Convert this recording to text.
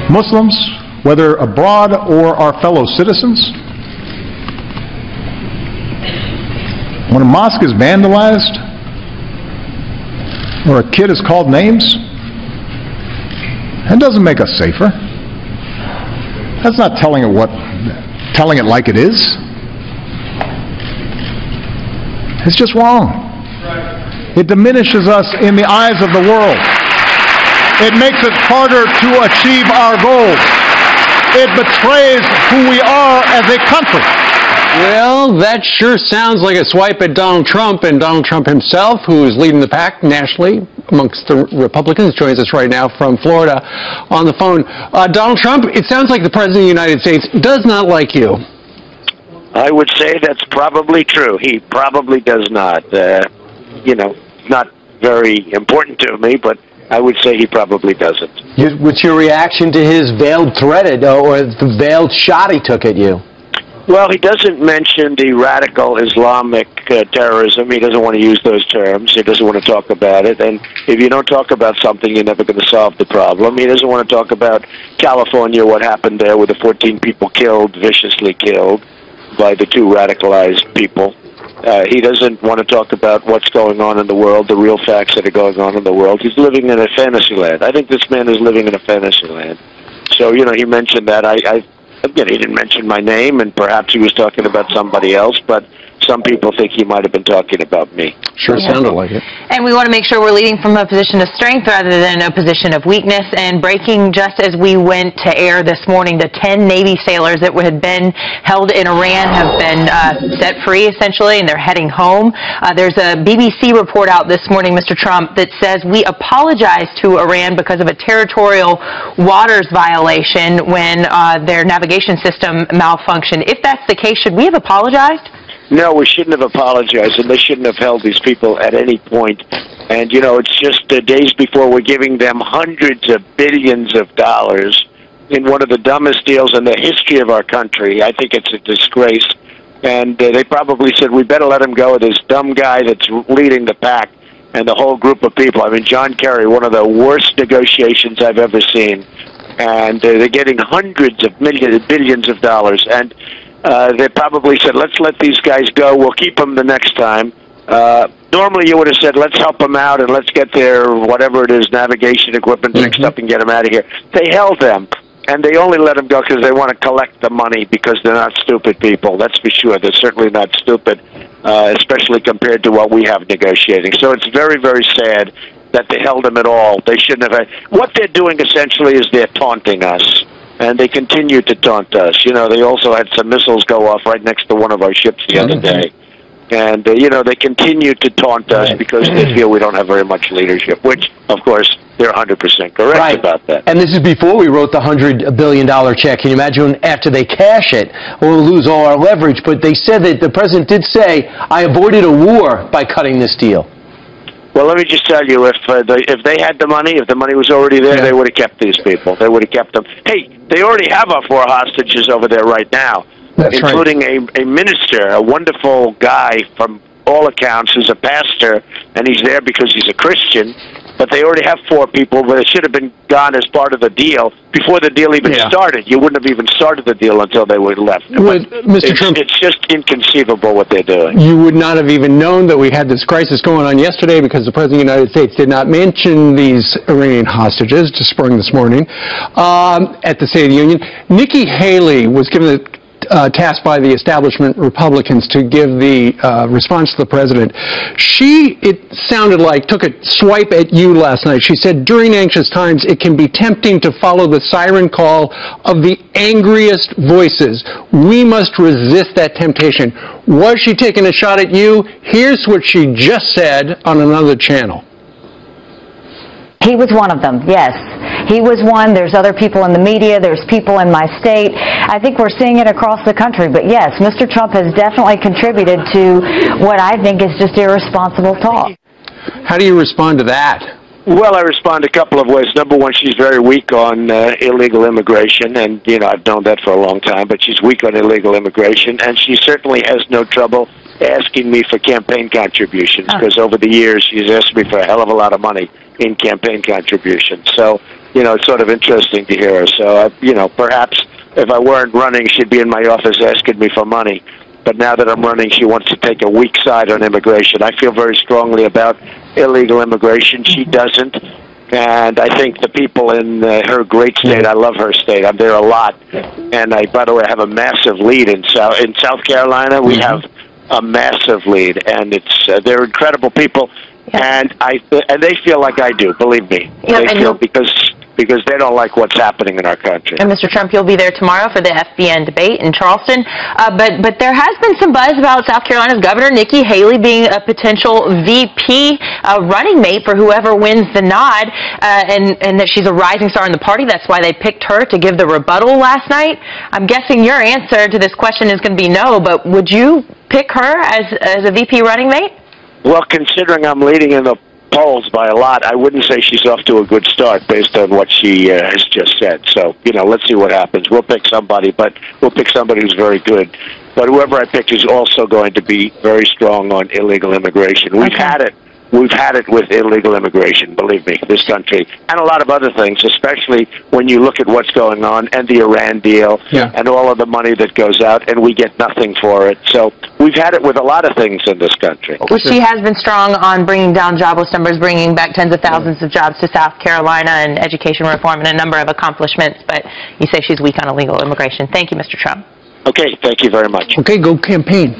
Muslims, whether abroad or our fellow citizens. When a mosque is vandalized, or a kid is called names, that doesn't make us safer. That's not telling it like it is. It's just wrong. It diminishes us in the eyes of the world. It makes it harder to achieve our goals. It betrays who we are as a country. Well, that sure sounds like a swipe at Donald Trump, and Donald Trump himself, who is leading the pack nationally amongst the Republicans, joins us right now from Florida on the phone. Donald Trump, it sounds like the President of the United States does not like you. I would say that's probably true. He probably does not. Not very important to me, but I would say he probably doesn't. What's your reaction to his veiled threat or the veiled shot he took at you? Well, he doesn't mention the radical Islamic terrorism. He doesn't want to use those terms. He doesn't want to talk about it. And if you don't talk about something, you're never going to solve the problem. He doesn't want to talk about California, what happened there with the 14 people killed, viciously killed by the two radicalized people. He doesn't want to talk about what's going on in the world, the real facts that are going on in the world. He's living in a fantasy land. I think this man is living in a fantasy land. So, he mentioned that. Again, he didn't mention my name, and perhaps he was talking about somebody else, but some people think he might have been talking about me. Sure sounded like it. And we want to make sure we're leading from a position of strength rather than a position of weakness. And breaking just as we went to air this morning, the 10 Navy sailors that had been held in Iran have been set free, essentially, and they're heading home. There's a BBC report out this morning, Mr. Trump, that says we apologize to Iran because of a territorial waters violation when their navigation system malfunctioned. If that's the case, should we have apologized? No, we shouldn't have apologized, and they shouldn't have held these people at any point. And, it's just days before we're giving them hundreds of billions of dollars in one of the dumbest deals in the history of our country. I think it's a disgrace. And they probably said, we better let him go, this dumb guy that's leading the pack and the whole group of people. I mean, John Kerry, one of the worst negotiations I've ever seen. And they're getting hundreds of billions of dollars. And they probably said, let's let these guys go. We'll keep them the next time. Normally you would have said, let's help them out and let's get their, whatever it is, navigation equipment fixed up and get them out of here. They held them, and they only let them go because they want to collect the money, because they're not stupid people. That's for sure. They're certainly not stupid, especially compared to what we have negotiating. So it's very, very sad that they held them at all. They shouldn't have. What they're doing essentially is they're taunting us. And they continue to taunt us. They also had some missiles go off right next to one of our ships the other day. And, they continue to taunt us because they feel we don't have very much leadership, which, of course, they're 100% correct about that. And this is before we wrote the $100 billion check. Can you imagine after they cash it, we'll lose all our leverage? But they said that the president did say, I avoided a war by cutting this deal. Well, let me just tell you, if they had the money, if the money was already there, they would have kept these people. They would have kept them. Hey, they already have our 4 hostages over there right now, including a minister, a wonderful guy from all accounts who's a pastor, and he's there because he's a Christian. But they already have 4 people, but it should have been gone as part of the deal before the deal even started. You wouldn't have even started the deal until they were left. Mr. Trump, it's just inconceivable what they're doing. You would not have even known that we had this crisis going on yesterday because the President of the United States did not mention these Iranian hostages, just sprung this morning, at the State of the Union. Nikki Haley was given the tasked by the establishment Republicans to give the response to the president. It sounded like, took a swipe at you last night. She said, during anxious times, it can be tempting to follow the siren call of the angriest voices. We must resist that temptation. Was she taking a shot at you? Here's what she just said on another channel. He was one of them, yes. He was one. There's other people in the media. There's people in my state. I think we're seeing it across the country. But yes, Mr. Trump has definitely contributed to what I think is just irresponsible talk. How do you respond to that? Well, I respond a couple of ways. Number one, she's very weak on illegal immigration, and, I've known that for a long time, but she's weak on illegal immigration, and she certainly has no trouble asking me for campaign contributions, because over the years she's asked me for a hell of a lot of money in campaign contributions. So, it's sort of interesting to hear her. So, perhaps if I weren't running, she'd be in my office asking me for money. But now that I'm running, she wants to take a weak side on immigration. I feel very strongly about illegal immigration. She doesn't. And I think the people in her great state, I love her state. I'm there a lot. And by the way, I have a massive lead in South Carolina. We have a massive lead, and they're incredible people. Yeah. And they feel like I do, believe me. Yeah, they feel because they don't like what's happening in our country. And Mr. Trump, you'll be there tomorrow for the FBN debate in Charleston. But there has been some buzz about South Carolina's Governor Nikki Haley being a potential VP running mate for whoever wins the nod, and that she's a rising star in the party. That's why they picked her to give the rebuttal last night. I'm guessing your answer to this question is going to be no, but would you pick her as a VP running mate? Well, considering I'm leading in the polls by a lot, I wouldn't say she's off to a good start based on what she has just said. So, let's see what happens. We'll pick somebody, but we'll pick somebody who's very good. But whoever I pick is also going to be very strong on illegal immigration. We've had it. We've had it with illegal immigration, believe me, this country, and a lot of other things, especially when you look at what's going on and the Iran deal and all of the money that goes out, and we get nothing for it. So we've had it with a lot of things in this country. Well, she has been strong on bringing down jobless numbers, bringing back tens of thousands of jobs to South Carolina, and education reform, and a number of accomplishments. But you say she's weak on illegal immigration. Thank you, Mr. Trump. Okay, thank you very much. Okay, go campaign.